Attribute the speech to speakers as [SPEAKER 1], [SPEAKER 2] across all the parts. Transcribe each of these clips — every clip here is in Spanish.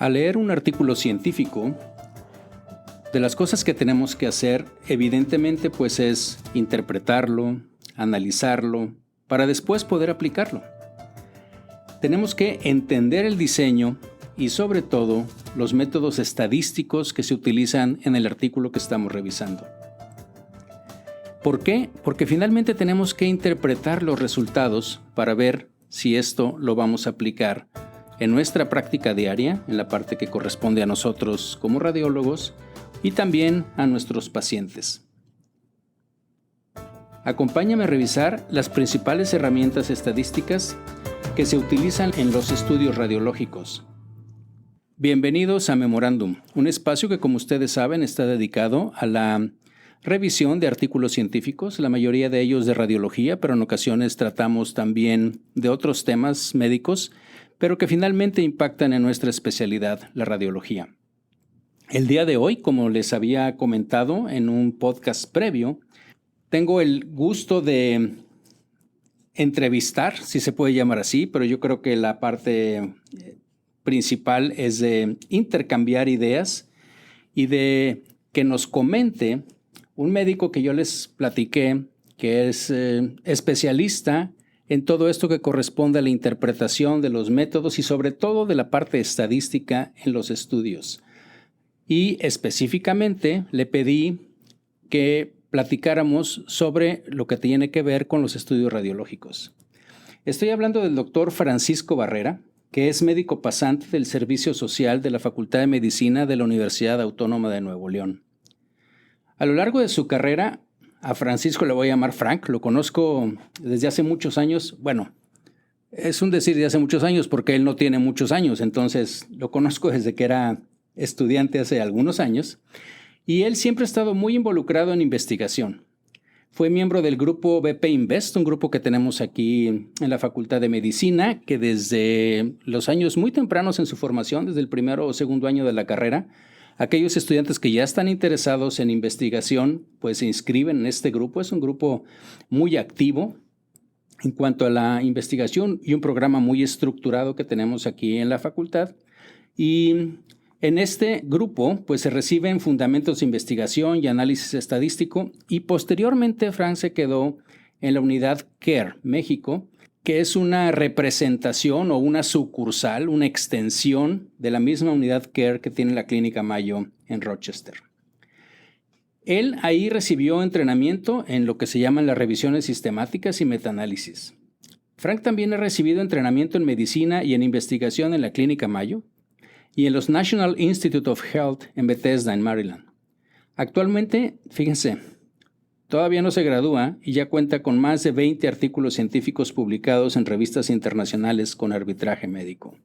[SPEAKER 1] Al leer un artículo científico, de las cosas que tenemos que hacer, evidentemente, pues es interpretarlo, analizarlo, para después poder aplicarlo. Tenemos que entender el diseño y, sobre todo, los métodos estadísticos que se utilizan en el artículo que estamos revisando. ¿Por qué? Porque finalmente tenemos que interpretar los resultados para ver si esto lo vamos a aplicar en nuestra práctica diaria, en la parte que corresponde a nosotros como radiólogos y también a nuestros pacientes. Acompáñame a revisar las principales herramientas estadísticas que se utilizan en los estudios radiológicos. Bienvenidos a Memorándum, un espacio que, como ustedes saben, está dedicado a la revisión de artículos científicos, la mayoría de ellos de radiología, pero en ocasiones tratamos también de otros temas médicos, pero que finalmente impactan en nuestra especialidad, la radiología. El día de hoy, como les había comentado en un podcast previo, tengo el gusto de entrevistar, si se puede llamar así, pero yo creo que la parte principal es de intercambiar ideas y de que nos comente un médico que yo les platiqué, que es especialista en todo esto que corresponde a la interpretación de los métodos y sobre todo de la parte estadística en los estudios. Y específicamente le pedí que platicáramos sobre lo que tiene que ver con los estudios radiológicos. Estoy hablando del doctor Francisco Barrera, que es médico pasante del Servicio Social de la Facultad de Medicina de la Universidad Autónoma de Nuevo León. A lo largo de su carrera, a Francisco le voy a llamar Frank, lo conozco desde hace muchos años. Bueno, es un decir de hace muchos años porque él no tiene muchos años, entonces lo conozco desde que era estudiante hace algunos años. Y él siempre ha estado muy involucrado en investigación. Fue miembro del grupo BP Invest, un grupo que tenemos aquí en la Facultad de Medicina, que desde los años muy tempranos en su formación, desde el primero o segundo año de la carrera, aquellos estudiantes que ya están interesados en investigación, pues se inscriben en este grupo. Es un grupo muy activo en cuanto a la investigación y un programa muy estructurado que tenemos aquí en la facultad. Y en este grupo, pues se reciben fundamentos de investigación y análisis estadístico y posteriormente Frank se quedó en la unidad CARE México, que es una representación o una sucursal, una extensión de la misma unidad CARE que tiene la Clínica Mayo en Rochester. Él ahí recibió entrenamiento en lo que se llaman las revisiones sistemáticas y metaanálisis. Frank también ha recibido entrenamiento en medicina y en investigación en la Clínica Mayo y en los National Institute of Health en Bethesda, en Maryland. Actualmente, fíjense, todavía no se gradúa y ya cuenta con más de 20 artículos científicos publicados en revistas internacionales con arbitraje médico.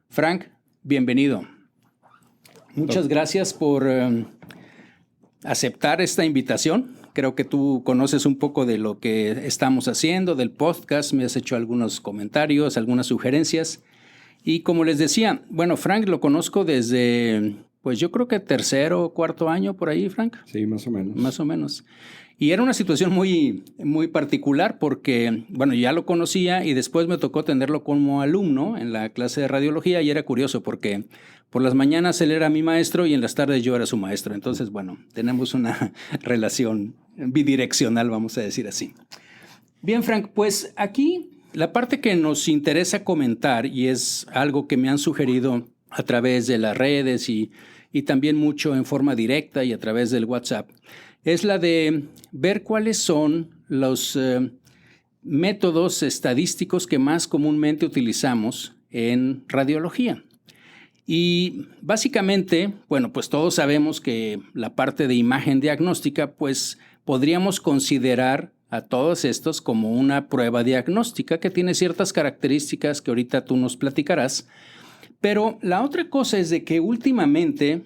[SPEAKER 1] Frank, bienvenido. Muchas gracias por aceptar esta invitación. Creo que tú conoces un poco de lo que estamos haciendo, del podcast. Me has hecho algunos comentarios, algunas sugerencias. Y como les decía, bueno, Frank lo conozco desde, pues yo creo que tercero o cuarto año por ahí, Frank.
[SPEAKER 2] Sí, más o menos.
[SPEAKER 1] Más o menos. Y era una situación muy particular porque, bueno, ya lo conocía y después me tocó tenerlo como alumno en la clase de radiología y era curioso porque por las mañanas él era mi maestro y en las tardes yo era su maestro. Entonces, bueno, tenemos una relación bidireccional, vamos a decir así. Bien, Frank, pues aquí la parte que nos interesa comentar y es algo que me han sugerido a través de las redes y también mucho en forma directa y a través del WhatsApp, es la de ver cuáles son los métodos estadísticos que más comúnmente utilizamos en radiología. Y básicamente, bueno, pues todos sabemos que la parte de imagen diagnóstica, pues podríamos considerar a todos estos como una prueba diagnóstica que tiene ciertas características que ahorita tú nos platicarás. Pero la otra cosa es de que últimamente,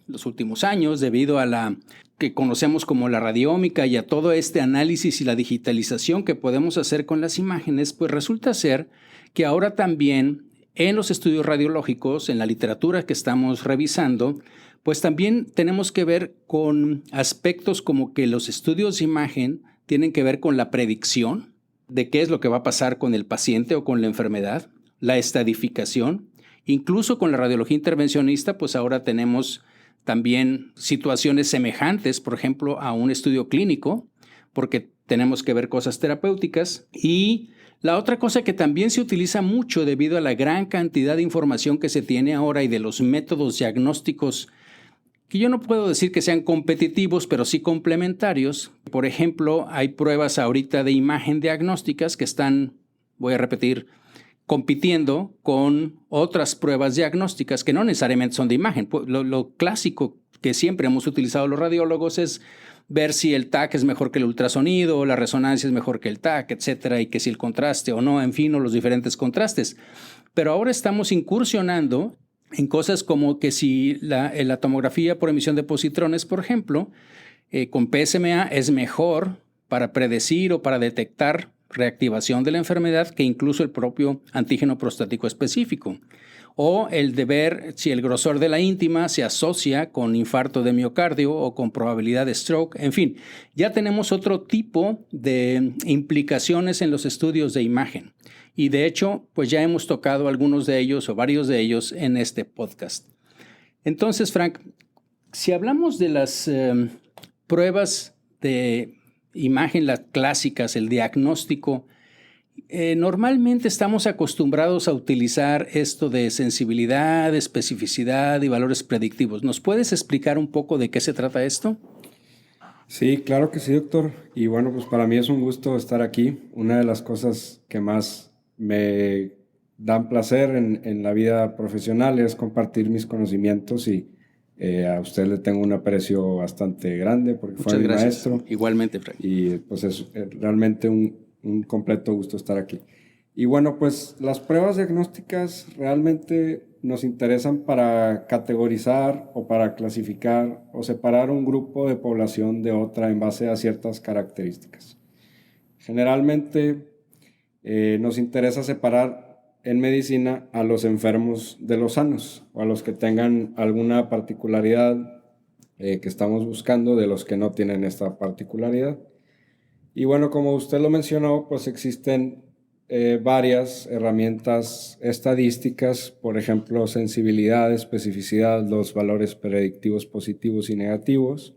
[SPEAKER 1] los últimos años, debido a la que conocemos como la radiómica y a todo este análisis y la digitalización que podemos hacer con las imágenes, pues resulta ser que ahora también en los estudios radiológicos, en la literatura que estamos revisando, pues también tenemos que ver con aspectos como que los estudios de imagen tienen que ver con la predicción de qué es lo que va a pasar con el paciente o con la enfermedad, la estadificación Incluso con la radiología intervencionista, pues ahora tenemos también situaciones semejantes, por ejemplo, a un estudio clínico, porque tenemos que ver cosas terapéuticas. Y la otra cosa que también se utiliza mucho debido a la gran cantidad de información que se tiene ahora y de los métodos diagnósticos, que yo no puedo decir que sean competitivos, pero sí complementarios. Por ejemplo, hay pruebas ahorita de imagen diagnósticas que están, voy a repetir, compitiendo con otras pruebas diagnósticas que no necesariamente son de imagen. Lo clásico que siempre hemos utilizado los radiólogos es ver si el TAC es mejor que el ultrasonido, o la resonancia es mejor que el TAC, etcétera, y que si el contraste o no, en fin, o los diferentes contrastes. Pero ahora estamos incursionando en cosas como que si la tomografía por emisión de positrones, por ejemplo, con PSMA es mejor para predecir o para detectar reactivación de la enfermedad que incluso el propio antígeno prostático específico. O el de ver si el grosor de la íntima se asocia con infarto de miocardio o con probabilidad de stroke. En fin, ya tenemos otro tipo de implicaciones en los estudios de imagen. Y de hecho, pues ya hemos tocado algunos de ellos o varios de ellos en este podcast. Entonces, Frank, si hablamos de las pruebas de imagen, las clásicas, el diagnóstico, normalmente estamos acostumbrados a utilizar esto de sensibilidad, especificidad y valores predictivos. ¿Nos puedes explicar un poco de qué se trata esto?
[SPEAKER 2] Sí, claro que sí, doctor. Y bueno, pues para mí es un gusto estar aquí. Una de las cosas que más me dan placer en la vida profesional es compartir mis conocimientos y a usted le tengo un aprecio bastante grande porque fue mi maestro.
[SPEAKER 1] Igualmente, Frank.
[SPEAKER 2] Y pues es realmente un completo gusto estar aquí. Y bueno, pues las pruebas diagnósticas realmente nos interesan para categorizar o para clasificar o separar un grupo de población de otra en base a ciertas características. Generalmente nos interesa separar en medicina a los enfermos de los sanos o a los que tengan alguna particularidad que estamos buscando de los que no tienen esta particularidad. Y bueno, como usted lo mencionó, pues existen varias herramientas estadísticas, por ejemplo, sensibilidad, especificidad, los valores predictivos positivos y negativos,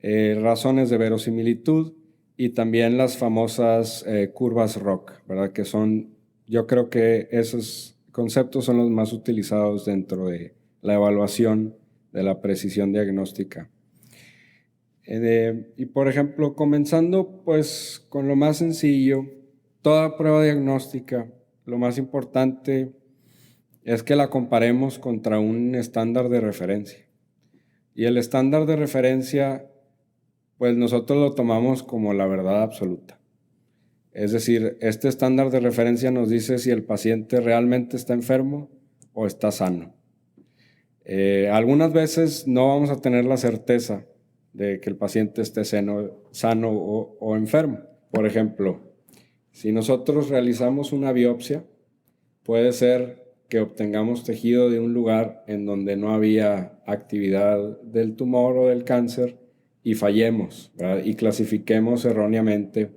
[SPEAKER 2] razones de verosimilitud y también las famosas curvas ROC, ¿verdad? Que son, yo creo que esos conceptos son los más utilizados dentro de la evaluación de la precisión diagnóstica. Y por ejemplo, comenzando pues con lo más sencillo, toda prueba diagnóstica, lo más importante es que la comparemos contra un estándar de referencia. Y el estándar de referencia, pues nosotros lo tomamos como la verdad absoluta. Es decir, este estándar de referencia nos dice si el paciente realmente está enfermo o está sano. Algunas veces no vamos a tener la certeza de que el paciente esté sano o enfermo. Por ejemplo, si nosotros realizamos una biopsia, puede ser que obtengamos tejido de un lugar en donde no había actividad del tumor o del cáncer y fallemos, ¿verdad? Y clasifiquemos erróneamente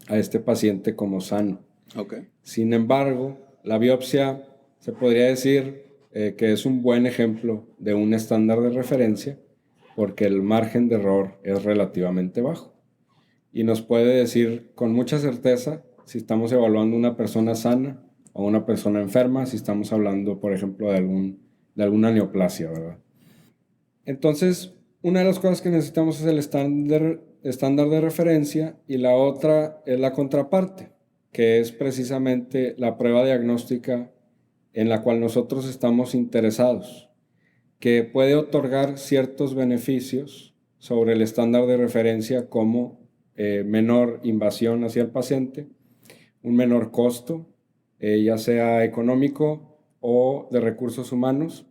[SPEAKER 2] a este paciente como sano.
[SPEAKER 1] Okay.
[SPEAKER 2] Sin embargo, la biopsia se podría decir que es un buen ejemplo de un estándar de referencia porque el margen de error es relativamente bajo y nos puede decir con mucha certeza si estamos evaluando una persona sana o una persona enferma, si estamos hablando, por ejemplo, de alguna neoplasia, ¿verdad? Entonces, una de las cosas que necesitamos es el estándar de referencia y la otra es la contraparte, que es precisamente la prueba diagnóstica en la cual nosotros estamos interesados, que puede otorgar ciertos beneficios sobre el estándar de referencia como menor invasión hacia el paciente, un menor costo, ya sea económico o de recursos humanos,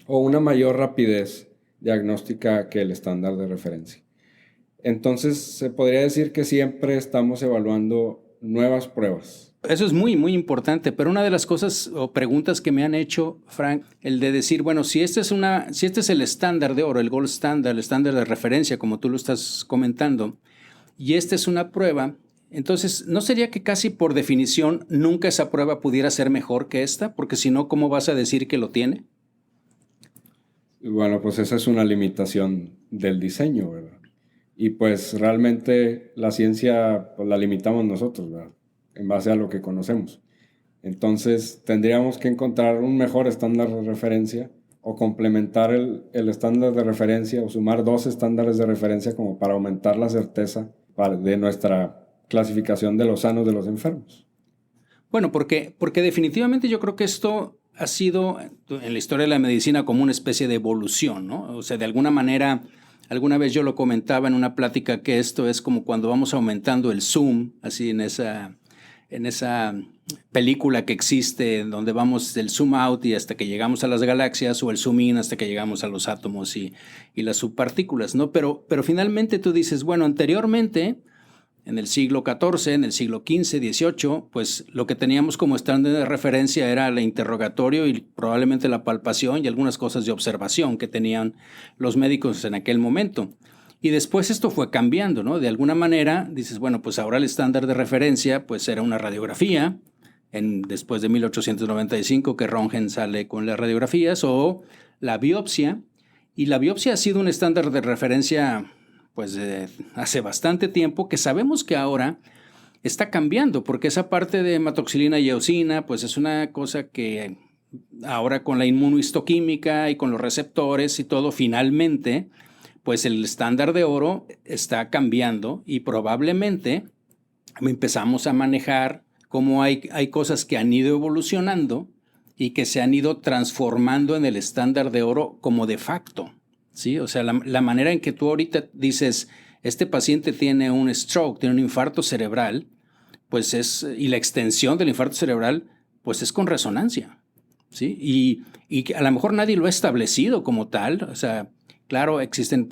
[SPEAKER 2] o una mayor rapidez diagnóstica que el estándar de referencia. Entonces, se podría decir que siempre estamos evaluando nuevas pruebas.
[SPEAKER 1] Eso es muy, muy importante, pero una de las cosas o preguntas que me han hecho, Frank, el de decir, bueno, si este es el estándar de oro, el gold standard, el estándar de referencia, como tú lo estás comentando, y esta es una prueba Entonces, ¿no sería que casi por definición nunca esa prueba pudiera ser mejor que esta? Porque si no, ¿cómo vas a decir que lo tiene?
[SPEAKER 2] Bueno, pues esa es una limitación del diseño, ¿verdad? Y pues realmente la ciencia pues, la limitamos nosotros, ¿verdad? En base a lo que conocemos. Entonces tendríamos que encontrar un mejor estándar de referencia o complementar el estándar de referencia o sumar dos estándares de referencia como para aumentar la certeza de nuestra clasificación de los sanos de los enfermos.
[SPEAKER 1] Bueno, porque definitivamente yo creo que esto ha sido en la historia de la medicina como una especie de evolución, ¿no? O sea, de alguna manera, alguna vez yo lo comentaba en una plática que esto es como cuando vamos aumentando el zoom, así en esa película que existe donde vamos del zoom out y hasta que llegamos a las galaxias, o el zoom in hasta que llegamos a los átomos y las subpartículas, ¿no? Pero finalmente tú dices, bueno, anteriormente, en el siglo XIV, en el siglo XV, XVIII, pues lo que teníamos como estándar de referencia era el interrogatorio y probablemente la palpación y algunas cosas de observación que tenían los médicos en aquel momento. Y después esto fue cambiando, ¿no? De alguna manera dices, bueno, pues ahora el estándar de referencia pues era una radiografía, después de 1895 que Röntgen sale con las radiografías, o la biopsia. Y la biopsia ha sido un estándar de referencia pues hace bastante tiempo, que sabemos que ahora está cambiando, porque esa parte de hematoxilina y eosina pues es una cosa que ahora con la inmunohistoquímica y con los receptores y todo, finalmente pues el estándar de oro está cambiando y probablemente empezamos a manejar cómo hay cosas que han ido evolucionando y que se han ido transformando en el estándar de oro como de facto, ¿sí? O sea, la manera en que tú ahorita dices, este paciente tiene un stroke, tiene un infarto cerebral, pues y la extensión del infarto cerebral, pues es con resonancia, ¿sí? Y a lo mejor nadie lo ha establecido como tal, o sea, claro, existen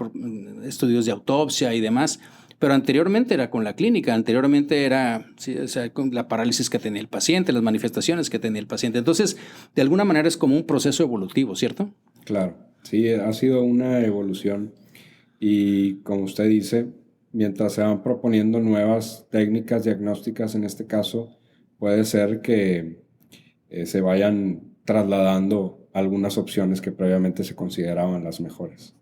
[SPEAKER 1] estudios de autopsia y demás, pero anteriormente era con la clínica, anteriormente era, sí, o sea, con la parálisis que tenía el paciente, las manifestaciones que tenía el paciente. Entonces, de alguna manera es como un proceso evolutivo, ¿cierto?
[SPEAKER 2] Claro, sí, ha sido una evolución y como usted dice, mientras se van proponiendo nuevas técnicas diagnósticas, en este caso, puede ser que se vayan trasladando algunas opciones que previamente se consideraban las mejores.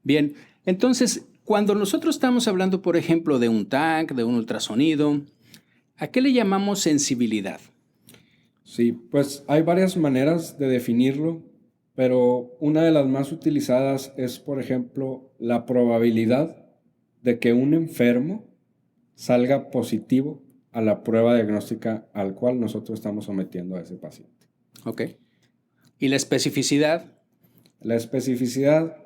[SPEAKER 1] Bien, entonces, cuando nosotros estamos hablando, por ejemplo, de un TAC, de un ultrasonido, ¿a qué le llamamos sensibilidad?
[SPEAKER 2] Sí, pues hay varias maneras de definirlo, pero una de las más utilizadas es, por ejemplo, la probabilidad de que un enfermo salga positivo a la prueba diagnóstica al cual nosotros estamos sometiendo a ese paciente.
[SPEAKER 1] Ok. ¿Y la especificidad?
[SPEAKER 2] La especificidad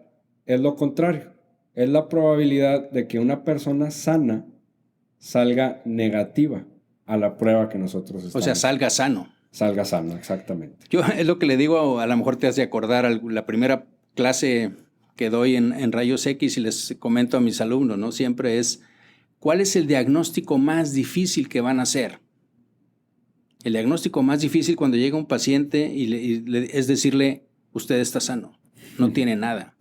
[SPEAKER 2] es lo contrario, es la probabilidad de que una persona sana salga negativa a la prueba que nosotros estamos.
[SPEAKER 1] O sea, salga sano.
[SPEAKER 2] Salga sano, exactamente.
[SPEAKER 1] Yo es lo que le digo, a lo mejor te has de acordar, la primera clase que doy en rayos X y les comento a mis alumnos, ¿no? Siempre es, ¿cuál es el diagnóstico más difícil que van a hacer? El diagnóstico más difícil cuando llega un paciente es decirle, usted está sano, no tiene nada.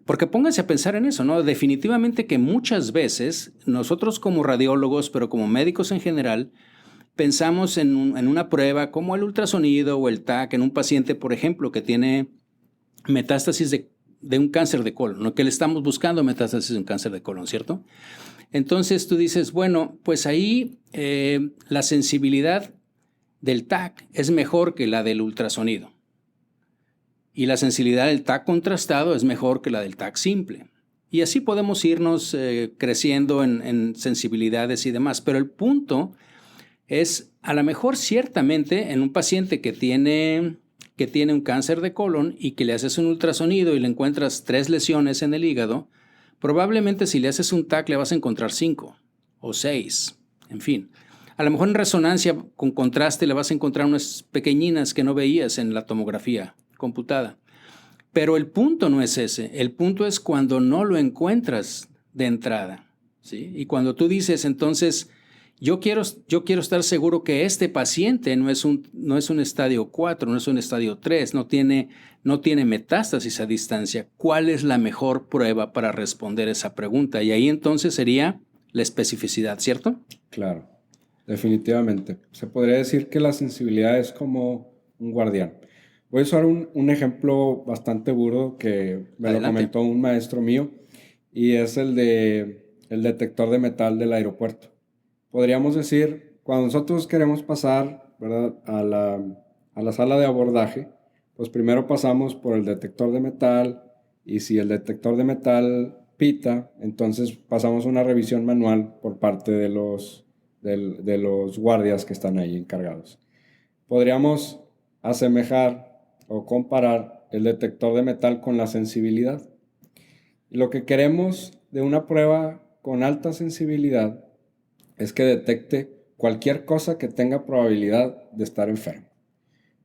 [SPEAKER 1] Porque pónganse a pensar en eso, ¿no? Definitivamente que muchas veces nosotros como radiólogos, pero como médicos en general, pensamos en una prueba como el ultrasonido o el TAC en un paciente, por ejemplo, que tiene metástasis de un cáncer de colon, ¿no? Que le estamos buscando metástasis de un cáncer de colon, ¿cierto? Entonces tú dices, bueno, pues ahí la sensibilidad del TAC es mejor que la del ultrasonido. Y la sensibilidad del TAC contrastado es mejor que la del TAC simple. Y así podemos irnos creciendo en sensibilidades y demás. Pero el punto es, a lo mejor ciertamente en un paciente que tiene un cáncer de colon y que le haces un ultrasonido y le encuentras 3 lesiones en el hígado, probablemente si le haces un TAC le vas a encontrar 5 o 6, en fin. A lo mejor en resonancia con contraste le vas a encontrar unas pequeñinas que no veías en la tomografía computada. Pero el punto no es ese, el punto es cuando no lo encuentras de entrada, ¿sí? Y cuando tú dices entonces, yo quiero estar seguro que este paciente no es un estadio 4, no es un estadio 3, no tiene metástasis a distancia. ¿Cuál es la mejor prueba para responder esa pregunta? Y ahí entonces sería la especificidad, ¿cierto?
[SPEAKER 2] Claro, definitivamente. Se podría decir que la sensibilidad es como un guardián. Voy a usar un ejemplo bastante burdo que me lo comentó un maestro mío y es el detector de metal del aeropuerto. Podríamos decir, cuando nosotros queremos pasar, ¿verdad?, a la sala de abordaje, pues primero pasamos por el detector de metal y si el detector de metal pita, entonces pasamos una revisión manual por parte de los guardias que están ahí encargados. Podríamos asemejar o comparar el detector de metal con la sensibilidad. Y lo que queremos de una prueba con alta sensibilidad es que detecte cualquier cosa que tenga probabilidad de estar enfermo.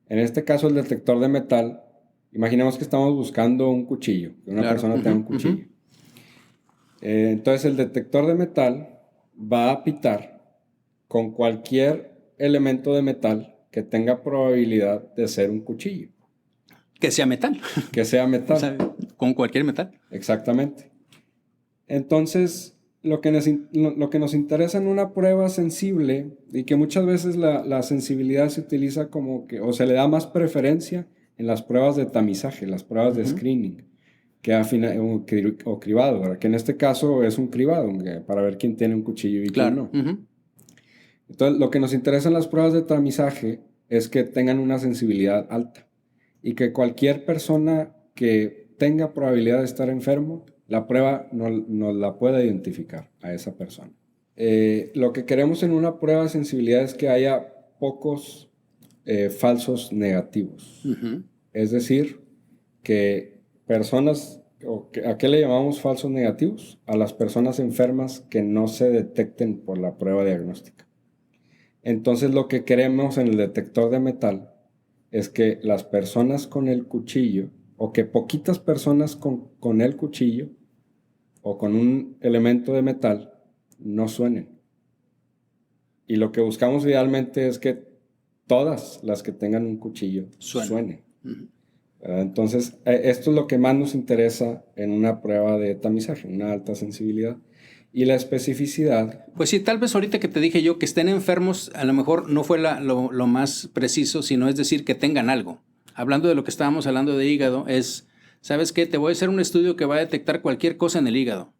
[SPEAKER 2] En este caso, el detector de metal, imaginemos que estamos buscando un cuchillo, que una persona tenga un cuchillo. Entonces, el detector de metal va a pitar con cualquier elemento de metal que tenga probabilidad de ser un cuchillo.
[SPEAKER 1] Que sea metal.
[SPEAKER 2] Que sea metal.
[SPEAKER 1] O sea, con cualquier metal.
[SPEAKER 2] Exactamente. Entonces, lo que nos interesa en una prueba sensible, y que muchas veces la sensibilidad se utiliza como que, o se le da más preferencia en las pruebas de tamizaje, las pruebas de screening, que o cribado, ¿verdad? Que en este caso es un cribado, para ver quién tiene un cuchillo y quién no. Entonces, lo que nos interesa en las pruebas de tamizaje es que tengan una sensibilidad alta y que cualquier persona que tenga probabilidad de estar enfermo, la prueba nos la pueda identificar a esa persona. Lo que queremos en una prueba de sensibilidad es que haya pocos falsos negativos. Es decir, que personas, ¿a qué le llamamos falsos negativos? A las personas enfermas que no se detecten por la prueba diagnóstica. Entonces lo que queremos en el detector de metal es que las personas con el cuchillo, o que poquitas personas con el cuchillo o con un elemento de metal no suenen. Y lo que buscamos idealmente es que todas las que tengan un cuchillo suenen. Entonces, esto es lo que más nos interesa en una prueba de tamizaje, una alta sensibilidad. Y la especificidad.
[SPEAKER 1] Pues sí, tal vez ahorita que te dije yo que estén enfermos, a lo mejor no fue lo más preciso, sino es decir, que tengan algo. Hablando de lo que estábamos hablando de hígado, ¿sabes qué? Te voy a hacer un estudio que va a detectar cualquier cosa en el hígado,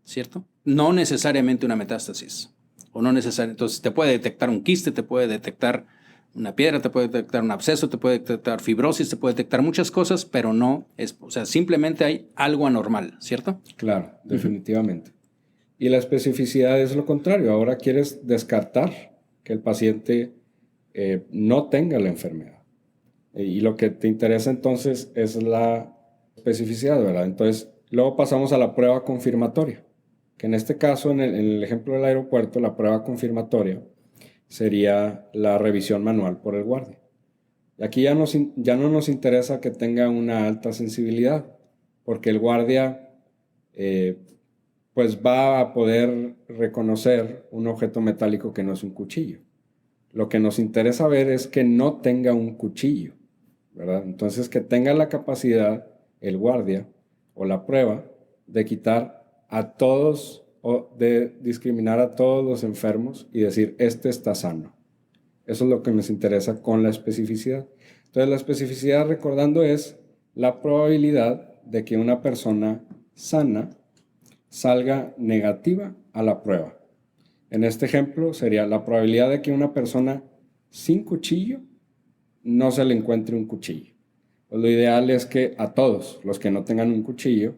[SPEAKER 1] ¿cierto? No necesariamente una metástasis, o no necesariamente. Entonces, te puede detectar un quiste, te puede detectar una piedra, te puede detectar un absceso, te puede detectar fibrosis, te puede detectar muchas cosas, pero no es, o sea, simplemente hay algo anormal, ¿cierto?
[SPEAKER 2] Claro, definitivamente. Y la especificidad es lo contrario. Ahora quieres descartar que el paciente no tenga la enfermedad. Y lo que te interesa entonces es la especificidad, ¿verdad? Entonces, luego pasamos a la prueba confirmatoria, que en este caso, en el ejemplo del aeropuerto, la prueba confirmatoria sería la revisión manual por el guardia. Y aquí ya no nos interesa que tenga una alta sensibilidad, porque el guardia pues va a poder reconocer un objeto metálico que no es un cuchillo. Lo que nos interesa ver es que no tenga un cuchillo, ¿verdad? Entonces, que tenga la capacidad, el guardia o la prueba, de quitar a todos o de discriminar a todos los enfermos y decir, este está sano. Eso es lo que nos interesa con la especificidad. Entonces, la especificidad, recordando, es la probabilidad de que una persona sana salga negativa a la prueba. En este ejemplo sería la probabilidad de que una persona sin cuchillo no se le encuentre un cuchillo. Pues lo ideal es que a todos los que no tengan un cuchillo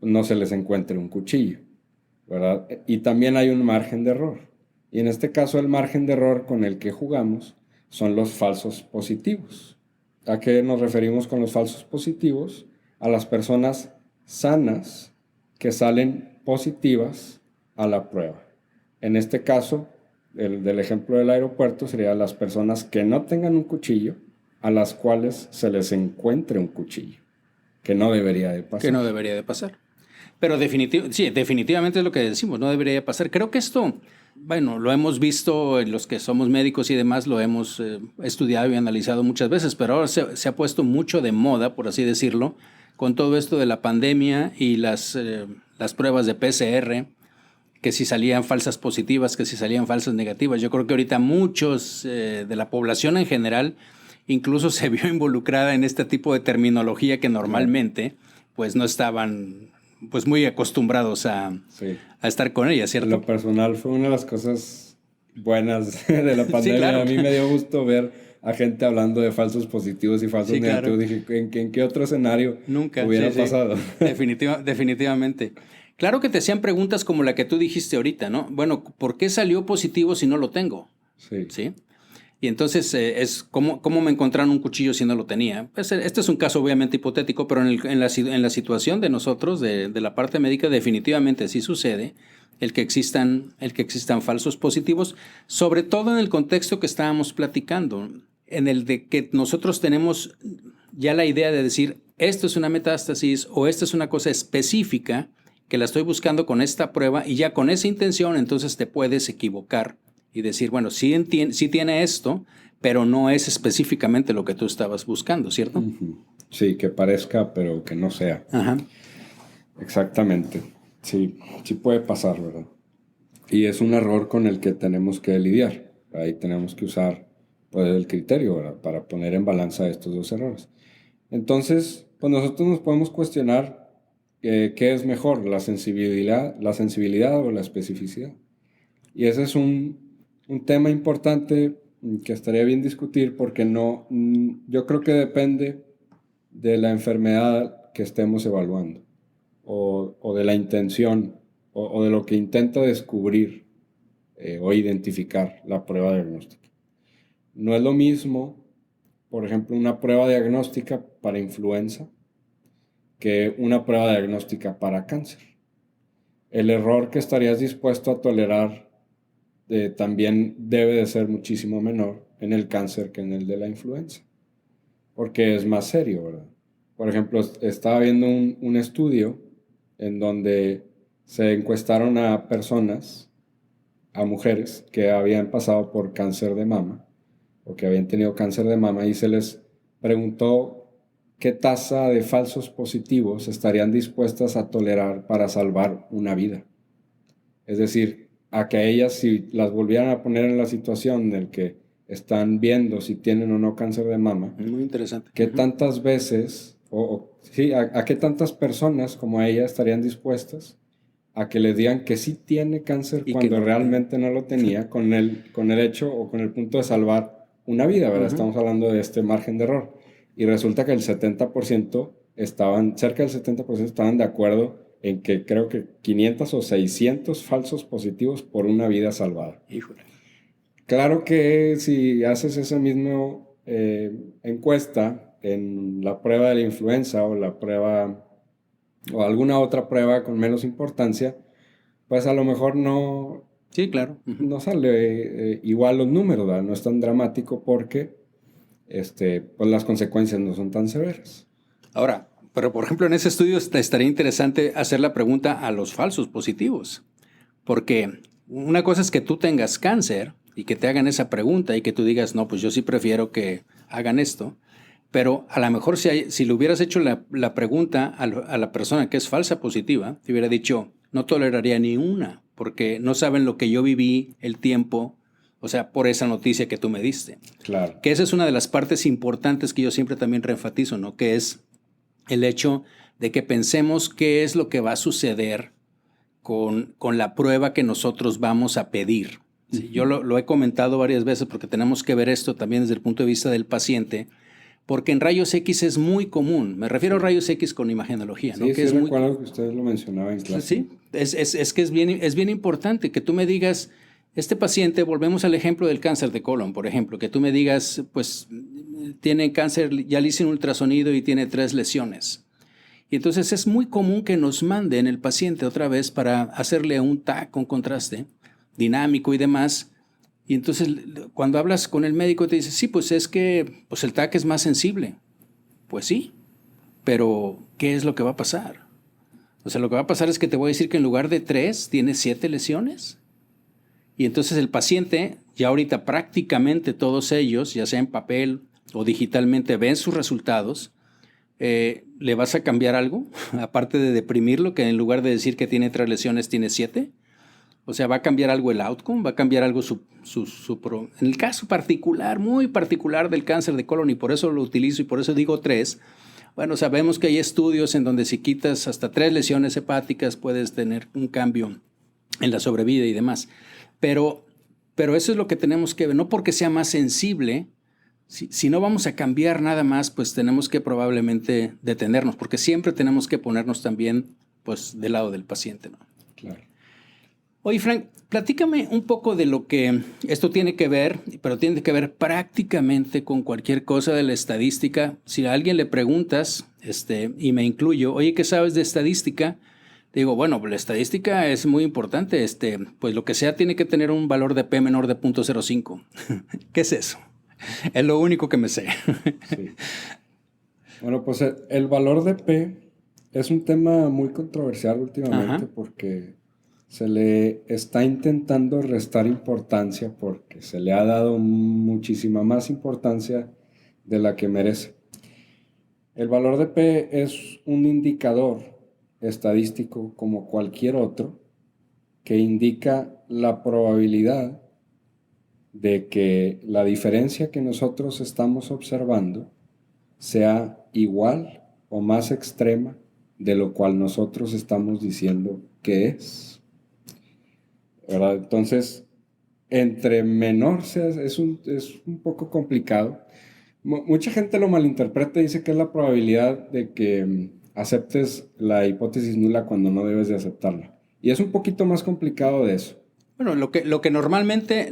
[SPEAKER 2] no se les encuentre un cuchillo, ¿verdad? Y también hay un margen de error. Y en este caso el margen de error con el que jugamos son los falsos positivos. ¿A qué nos referimos con los falsos positivos? A las personas sanas que salen positivas a la prueba. En este caso, del ejemplo del aeropuerto, serían las personas que no tengan un cuchillo, a las cuales se les encuentre un cuchillo, que no debería de pasar.
[SPEAKER 1] Que no debería de pasar. Pero sí, definitivamente es lo que decimos, no debería pasar. Creo que esto, bueno, lo hemos visto en los que somos médicos y demás, lo hemos estudiado y analizado muchas veces, pero ahora se ha puesto mucho de moda, por así decirlo, con todo esto de la pandemia y las pruebas de PCR, que si salían falsas positivas, que si salían falsas negativas. Yo creo que ahorita muchos de la población en general incluso se vio involucrada en este tipo de terminología que normalmente pues no estaban pues muy acostumbrados a estar con ella, ¿cierto?
[SPEAKER 2] En lo personal fue una de las cosas buenas de la pandemia. Sí, claro. A mí me dio gusto ver a gente hablando de falsos positivos y falsos negativos. Claro. Dije, ¿en qué otro escenario hubiera pasado?
[SPEAKER 1] Definitivamente. Claro que te hacían preguntas como la que tú dijiste ahorita, ¿no? Bueno, ¿por qué salió positivo si no lo tengo? ¿Sí? Y entonces es ¿cómo me encontraron un cuchillo si no lo tenía? Pues este es un caso obviamente hipotético, pero en la situación de nosotros, de la parte médica, definitivamente sí sucede el que existan falsos positivos, sobre todo en el contexto que estábamos platicando, en el de que nosotros tenemos ya la idea de decir, esto es una metástasis o esta es una cosa específica que la estoy buscando con esta prueba y ya con esa intención entonces te puedes equivocar y decir, bueno, sí tiene esto, pero no es específicamente lo que tú estabas buscando, ¿cierto?
[SPEAKER 2] Uh-huh. Sí, que parezca, pero que no sea.
[SPEAKER 1] Ajá.
[SPEAKER 2] Exactamente. Sí puede pasar, ¿verdad? Y es un error con el que tenemos que lidiar. Ahí tenemos que usar pues, el criterio, ¿verdad? Para poner en balanza estos dos errores. Entonces, pues nosotros nos podemos cuestionar qué es mejor, la sensibilidad o la especificidad. Y ese es un tema importante que estaría bien discutir porque yo creo que depende de la enfermedad que estemos evaluando o de la intención o de lo que intenta descubrir o identificar la prueba diagnóstica. No es lo mismo, por ejemplo, una prueba diagnóstica para influenza que una prueba diagnóstica para cáncer. El error que estarías dispuesto a tolerar también debe de ser muchísimo menor en el cáncer que en el de la influenza, porque es más serio, ¿verdad? Por ejemplo, estaba viendo un estudio en donde se encuestaron a personas, a mujeres que habían pasado por cáncer de mama o que habían tenido cáncer de mama y se les preguntó qué tasa de falsos positivos estarían dispuestas a tolerar para salvar una vida. Es decir, a que ellas, si las volvieran a poner en la situación en la que están viendo si tienen o no cáncer de mama,
[SPEAKER 1] muy interesante.
[SPEAKER 2] ¿Qué tantas veces, a qué tantas personas como ella estarían dispuestas a que les digan que sí tiene cáncer cuando realmente no lo tenía, con el hecho o con el punto de salvar una vida, ¿verdad? Uh-huh. Estamos hablando de este margen de error. Y resulta que cerca del 70% estaban de acuerdo en que creo que 500 o 600 falsos positivos por una vida salvada.
[SPEAKER 1] Híjole.
[SPEAKER 2] Claro que si haces esa misma encuesta en la prueba de la influenza o la prueba o alguna otra prueba con menos importancia, pues a lo mejor no,
[SPEAKER 1] sí, claro. Uh-huh.
[SPEAKER 2] No sale igual los números, ¿verdad? No es tan dramático porque pues las consecuencias no son tan severas.
[SPEAKER 1] Ahora, pero por ejemplo en ese estudio estaría interesante hacer la pregunta a los falsos positivos, porque una cosa es que tú tengas cáncer y que te hagan esa pregunta y que tú digas, no, pues yo sí prefiero que hagan esto, pero a lo mejor si le hubieras hecho la pregunta a la persona que es falsa positiva, te hubiera dicho, no toleraría ni una, porque no saben lo que yo viví, el tiempo, o sea, por esa noticia que tú me diste.
[SPEAKER 2] Claro.
[SPEAKER 1] Que esa es una de las partes importantes que yo siempre también reenfatizo, ¿no? Que es el hecho de que pensemos qué es lo que va a suceder con la prueba que nosotros vamos a pedir. Sí, yo lo he comentado varias veces porque tenemos que ver esto también desde el punto de vista del paciente, porque en rayos X es muy común. Me refiero a rayos X con imagenología, ¿no?
[SPEAKER 2] Sí,
[SPEAKER 1] que
[SPEAKER 2] sí, recuerdo que usted lo mencionaba en clase.
[SPEAKER 1] Sí, es que es bien importante que tú me digas, este paciente, volvemos al ejemplo del cáncer de colon, por ejemplo, que tú me digas, pues, tiene cáncer, ya le hice un ultrasonido y tiene 3 lesiones. Y entonces es muy común que nos manden el paciente otra vez para hacerle un TAC con contraste dinámico y demás. Y entonces cuando hablas con el médico te dice, sí, pues es que pues el TAC es más sensible. Pues sí, pero ¿qué es lo que va a pasar? O sea, lo que va a pasar es que te voy a decir que en lugar de 3 tiene 7 lesiones. Y entonces el paciente, ya ahorita prácticamente todos ellos, ya sea en papel o digitalmente, ven sus resultados. ¿Le vas a cambiar algo? Aparte de deprimirlo, que en lugar de decir que tiene 3 lesiones, tiene 7. O sea, ¿va a cambiar algo el outcome? ¿Va a cambiar algo en el caso particular, muy particular del cáncer de colon, y por eso lo utilizo y por eso digo 3? Bueno, sabemos que hay estudios en donde si quitas hasta 3 lesiones hepáticas puedes tener un cambio en la sobrevida y demás. Pero eso es lo que tenemos que ver, no porque sea más sensible. Si no vamos a cambiar nada más, pues tenemos que probablemente detenernos, porque siempre tenemos que ponernos también pues, del lado del paciente, ¿no?
[SPEAKER 2] Claro.
[SPEAKER 1] Oye, Frank, platícame un poco de lo que esto tiene que ver, pero tiene que ver prácticamente con cualquier cosa de la estadística. Si a alguien le preguntas, y me incluyo, oye, ¿qué sabes de estadística? Digo, bueno, la estadística es muy importante, pues lo que sea tiene que tener un valor de P menor de 0.05. ¿Qué es eso? Es lo único que me sé.
[SPEAKER 2] Sí. Bueno, pues el valor de P es un tema muy controversial últimamente. Ajá. Porque se le está intentando restar importancia porque se le ha dado muchísima más importancia de la que merece. El valor de P es un indicador estadístico como cualquier otro que indica la probabilidad de que la diferencia que nosotros estamos observando sea igual o más extrema de lo cual nosotros estamos diciendo que es. ¿Verdad? Entonces, entre menor sea, es un poco complicado. Mucha gente lo malinterpreta y dice que es la probabilidad de que aceptes la hipótesis nula cuando no debes de aceptarla. Y es un poquito más complicado de eso.
[SPEAKER 1] Bueno, lo que normalmente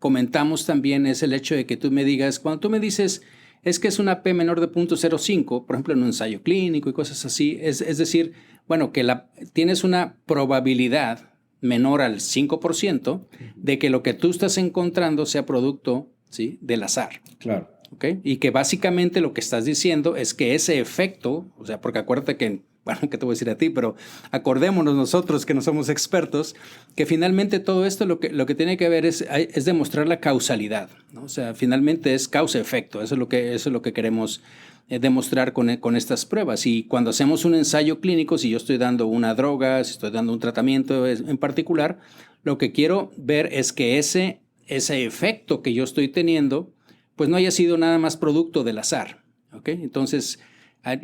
[SPEAKER 1] comentamos también es el hecho de que tú me digas, cuando tú me dices es que es una P menor de 0.05, por ejemplo en un ensayo clínico y cosas así, es decir, bueno, que tienes una probabilidad menor al 5% de que lo que tú estás encontrando sea producto, ¿sí?, del azar.
[SPEAKER 2] Claro.
[SPEAKER 1] ¿Okay? Y que básicamente lo que estás diciendo es que ese efecto, o sea, porque acuérdate que, bueno, ¿qué te voy a decir a ti? Pero acordémonos nosotros que no somos expertos, que finalmente todo esto lo que tiene que ver es demostrar la causalidad, ¿no? O sea, finalmente es causa-efecto, eso es lo que queremos demostrar con estas pruebas. Y cuando hacemos un ensayo clínico, si yo estoy dando una droga, si estoy dando un tratamiento en particular, lo que quiero ver es que ese efecto que yo estoy teniendo, pues no haya sido nada más producto del azar. ¿Okay? Entonces,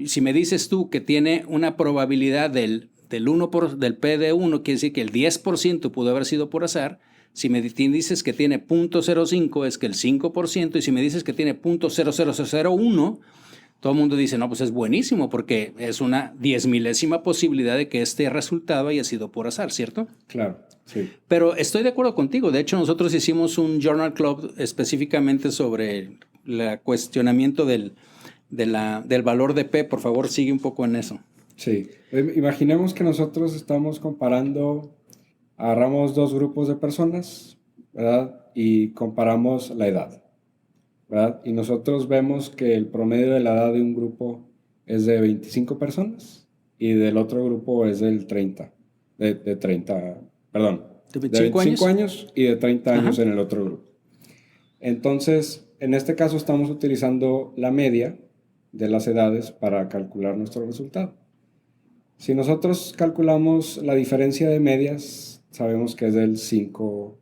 [SPEAKER 1] si me dices tú que tiene una probabilidad del P de 1, quiere decir que el 10% pudo haber sido por azar. Si me dices que tiene 0.05, es que el 5%. Y si me dices que tiene 0.00001, todo el mundo dice, no, pues es buenísimo porque es una 10,000ª posibilidad de que este resultado haya sido por azar, ¿cierto?
[SPEAKER 2] Claro, sí.
[SPEAKER 1] Pero estoy de acuerdo contigo. De hecho, nosotros hicimos un Journal Club específicamente sobre el cuestionamiento del valor de P. Por favor, sigue un poco en eso.
[SPEAKER 2] Sí. Imaginemos que nosotros estamos comparando, agarramos 2 grupos de personas, ¿verdad? Y comparamos la edad, ¿verdad? Y nosotros vemos que el promedio de la edad de un grupo es de 25 personas y del otro grupo es del 30, de 30, perdón,
[SPEAKER 1] ¿De
[SPEAKER 2] 25 años y de 30 años.
[SPEAKER 1] Ajá.
[SPEAKER 2] En el otro grupo. Entonces, en este caso estamos utilizando la media de las edades para calcular nuestro resultado. Si nosotros calculamos la diferencia de medias, sabemos que es de 5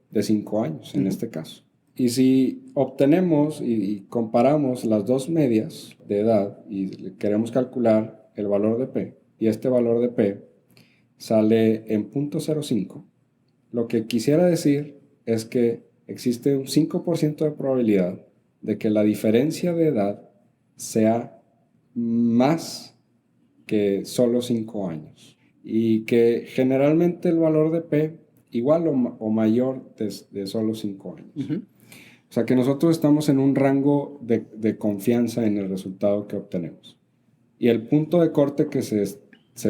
[SPEAKER 2] años en este caso. Y si obtenemos y comparamos las 2 medias de edad y queremos calcular el valor de P, y este valor de P sale en 0.05, lo que quisiera decir es que existe un 5% de probabilidad de que la diferencia de edad sea más que solo 5 años. Y que generalmente el valor de P igual o mayor de solo 5 años. Uh-huh. O sea que nosotros estamos en un rango de confianza en el resultado que obtenemos. Y el punto de corte que se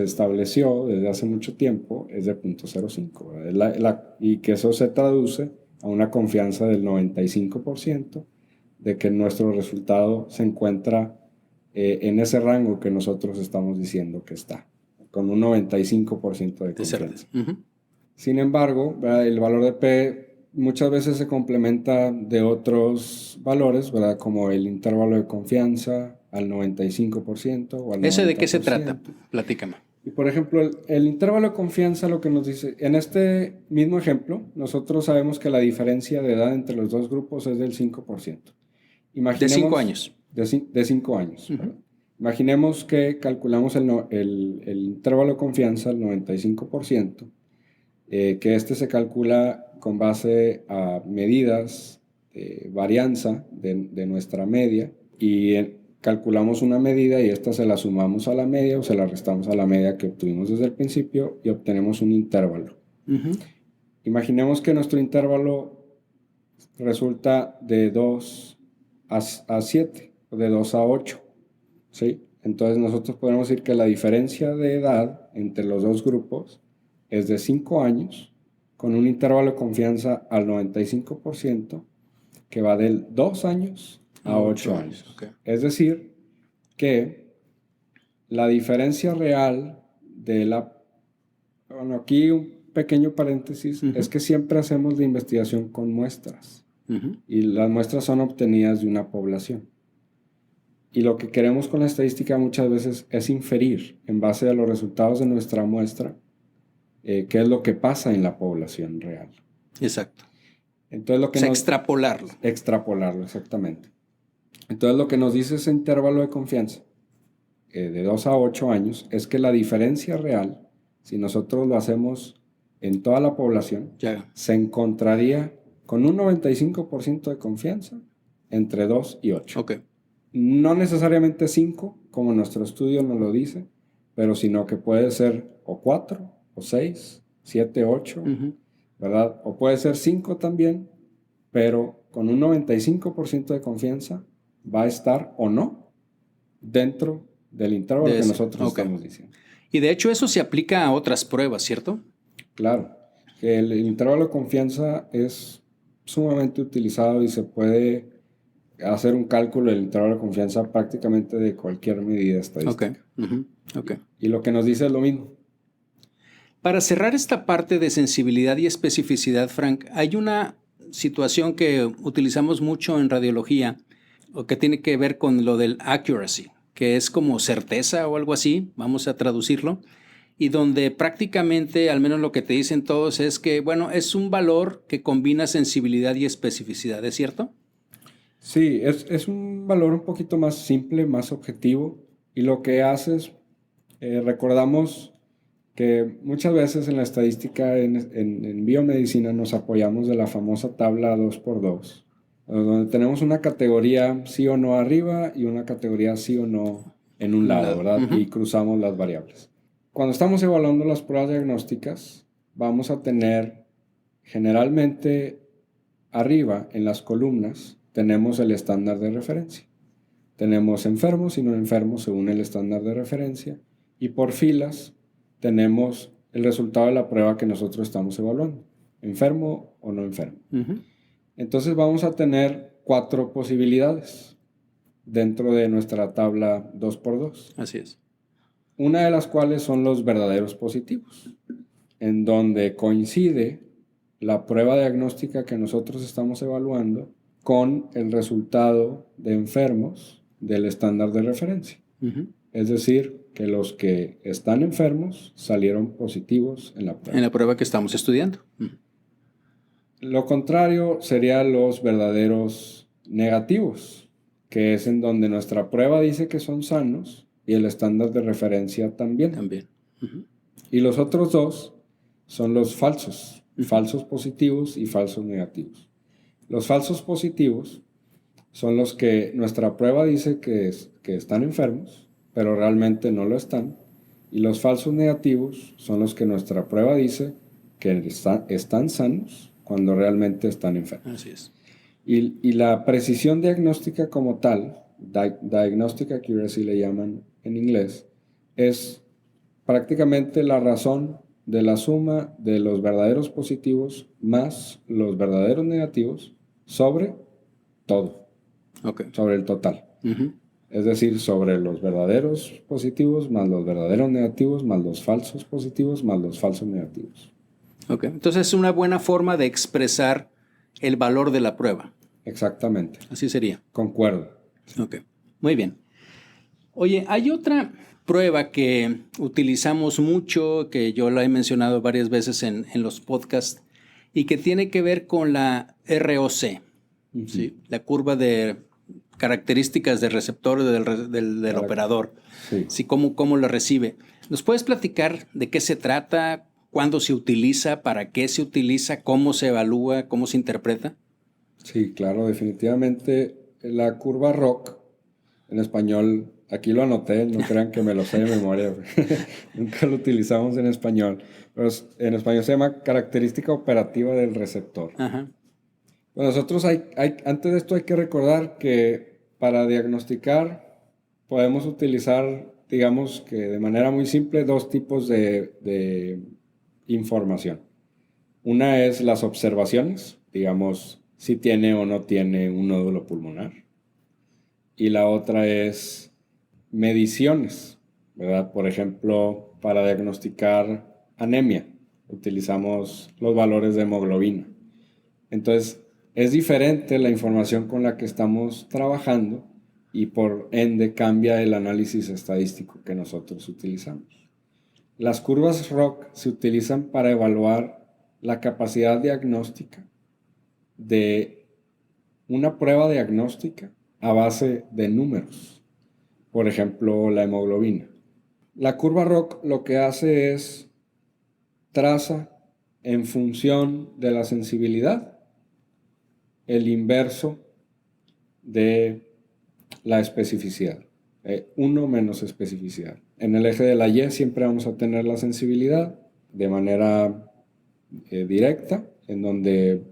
[SPEAKER 2] estableció desde hace mucho tiempo es de 0.05. Y que eso se traduce a una confianza del 95% de que nuestro resultado se encuentra en ese rango que nosotros estamos diciendo que está, con un 95% de confianza.
[SPEAKER 1] Uh-huh.
[SPEAKER 2] Sin embargo, ¿verdad? El valor de P muchas veces se complementa de otros valores, ¿verdad? Como el intervalo de confianza al 95% o al 90%.
[SPEAKER 1] ¿Ese de qué se trata? Platícame.
[SPEAKER 2] Y por ejemplo, el intervalo de confianza lo que nos dice, en este mismo ejemplo, nosotros sabemos que la diferencia de edad entre los dos grupos es del 5%.
[SPEAKER 1] De 5 años.
[SPEAKER 2] De 5 años.
[SPEAKER 1] Uh-huh.
[SPEAKER 2] Imaginemos que calculamos el intervalo de confianza al 95%, que este se calcula con base a medidas de varianza de nuestra media y calculamos una medida y esta se la sumamos a la media o se la restamos a la media que obtuvimos desde el principio y obtenemos un intervalo.
[SPEAKER 1] Uh-huh.
[SPEAKER 2] Imaginemos que nuestro intervalo resulta de 2 a 7 o de 2 a 8, ¿sí? Entonces nosotros podemos decir que la diferencia de edad entre los dos grupos es de 5 años con un intervalo de confianza al 95% que va del 2 años a 8 años.
[SPEAKER 1] Okay.
[SPEAKER 2] Es decir, que la diferencia real de la... Bueno, aquí un pequeño paréntesis,
[SPEAKER 1] uh-huh,
[SPEAKER 2] es que siempre hacemos la investigación con muestras.
[SPEAKER 1] Uh-huh.
[SPEAKER 2] Y las muestras son obtenidas de una población. Y lo que queremos con la estadística muchas veces es inferir, en base a los resultados de nuestra muestra, qué es lo que pasa en la población real.
[SPEAKER 1] Exacto.
[SPEAKER 2] Entonces, lo que
[SPEAKER 1] extrapolarlo.
[SPEAKER 2] Extrapolarlo, exactamente. Entonces, lo que nos dice ese intervalo de confianza de 2 a 8 años es que la diferencia real, si nosotros lo hacemos en toda la población, se encontraría con un 95% de confianza entre 2 y 8.
[SPEAKER 1] Okay.
[SPEAKER 2] No necesariamente 5, como nuestro estudio nos lo dice, pero sino que puede ser o 4, o 6, 7, 8, uh-huh, ¿verdad? O puede ser 5 también, pero con un 95% de confianza va a estar o no dentro del intervalo que nosotros estamos diciendo.
[SPEAKER 1] Y de hecho eso se aplica a otras pruebas, ¿cierto?
[SPEAKER 2] Claro, que el intervalo de confianza es sumamente utilizado y se puede hacer un cálculo del intervalo de confianza prácticamente de cualquier medida estadística.
[SPEAKER 1] Okay. Uh-huh. Okay.
[SPEAKER 2] Y lo que nos dice es lo mismo.
[SPEAKER 1] Para cerrar esta parte de sensibilidad y especificidad, Frank, hay una situación que utilizamos mucho en radiología, o que tiene que ver con lo del accuracy, que es como certeza o algo así, vamos a traducirlo, y donde prácticamente, al menos lo que te dicen todos, es que, bueno, es un valor que combina sensibilidad y especificidad, ¿es cierto?
[SPEAKER 2] Sí, es un valor un poquito más simple, más objetivo, y lo que hace es, recordamos que muchas veces en la estadística, en biomedicina, nos apoyamos de la famosa tabla 2x2, donde tenemos una categoría sí o no arriba y una categoría sí o no en un lado, ¿verdad? Uh-huh. Y cruzamos las variables. Cuando estamos evaluando las pruebas diagnósticas, vamos a tener generalmente arriba en las columnas, tenemos el estándar de referencia. Tenemos enfermos y no enfermos según el estándar de referencia, y por filas tenemos el resultado de la prueba que nosotros estamos evaluando, enfermo o no enfermo. Uh-huh. Entonces vamos a tener 4 posibilidades dentro de nuestra tabla 2x2.
[SPEAKER 1] Así es.
[SPEAKER 2] Una de las cuales son los verdaderos positivos, en donde coincide la prueba diagnóstica que nosotros estamos evaluando con el resultado de enfermos del estándar de referencia. Uh-huh. Es decir, que los que están enfermos salieron positivos en la prueba.
[SPEAKER 1] En la prueba que estamos estudiando.
[SPEAKER 2] Uh-huh. Lo contrario serían los verdaderos negativos, que es en donde nuestra prueba dice que son sanos y el estándar de referencia también.
[SPEAKER 1] Uh-huh.
[SPEAKER 2] Y los otros 2 son los falsos, uh-huh, falsos positivos y falsos negativos. Los falsos positivos son los que nuestra prueba dice que están enfermos, pero realmente no lo están. Y los falsos negativos son los que nuestra prueba dice que están sanos cuando realmente están enfermos.
[SPEAKER 1] Así es.
[SPEAKER 2] Y la precisión diagnóstica como tal, diagnostic accuracy le llaman en inglés, es prácticamente la razón de la suma de los verdaderos positivos más los verdaderos negativos sobre todo,
[SPEAKER 1] okay,
[SPEAKER 2] sobre el total.
[SPEAKER 1] Uh-huh.
[SPEAKER 2] Es decir, sobre los verdaderos positivos más los verdaderos negativos más los falsos positivos más los falsos negativos.
[SPEAKER 1] Okay. Entonces es una buena forma de expresar el valor de la prueba.
[SPEAKER 2] Exactamente.
[SPEAKER 1] Así sería.
[SPEAKER 2] Concuerdo.
[SPEAKER 1] Ok, muy bien. Oye, hay otra prueba que utilizamos mucho, que yo la he mencionado varias veces en los podcasts, y que tiene que ver con la ROC, ¿sí? La curva de características del receptor del operador, ¿sí? ¿Cómo lo recibe? ¿Nos puedes platicar de qué se trata, cuándo se utiliza, para qué se utiliza, cómo se evalúa, cómo se interpreta?
[SPEAKER 2] Sí, claro, definitivamente la curva ROC, en español, aquí lo anoté, no crean que me lo sé de memoria, nunca lo utilizamos en español, pero en español se llama característica operativa del receptor.
[SPEAKER 1] Ajá.
[SPEAKER 2] Bueno, nosotros antes de esto hay que recordar que para diagnosticar podemos utilizar, digamos que de manera muy simple, dos tipos de información. Una es las observaciones, digamos, si tiene o no tiene un nódulo pulmonar. Y la otra es mediciones, ¿verdad? Por ejemplo, para diagnosticar anemia, utilizamos los valores de hemoglobina. Entonces, es diferente la información con la que estamos trabajando y por ende cambia el análisis estadístico que nosotros utilizamos. Las curvas ROC se utilizan para evaluar la capacidad diagnóstica de una prueba diagnóstica a base de números. Por ejemplo, la hemoglobina. La curva ROC lo que hace es traza en función de la sensibilidad el inverso de la especificidad. 1 menos especificidad. En el eje de la Y siempre vamos a tener la sensibilidad de manera directa, en donde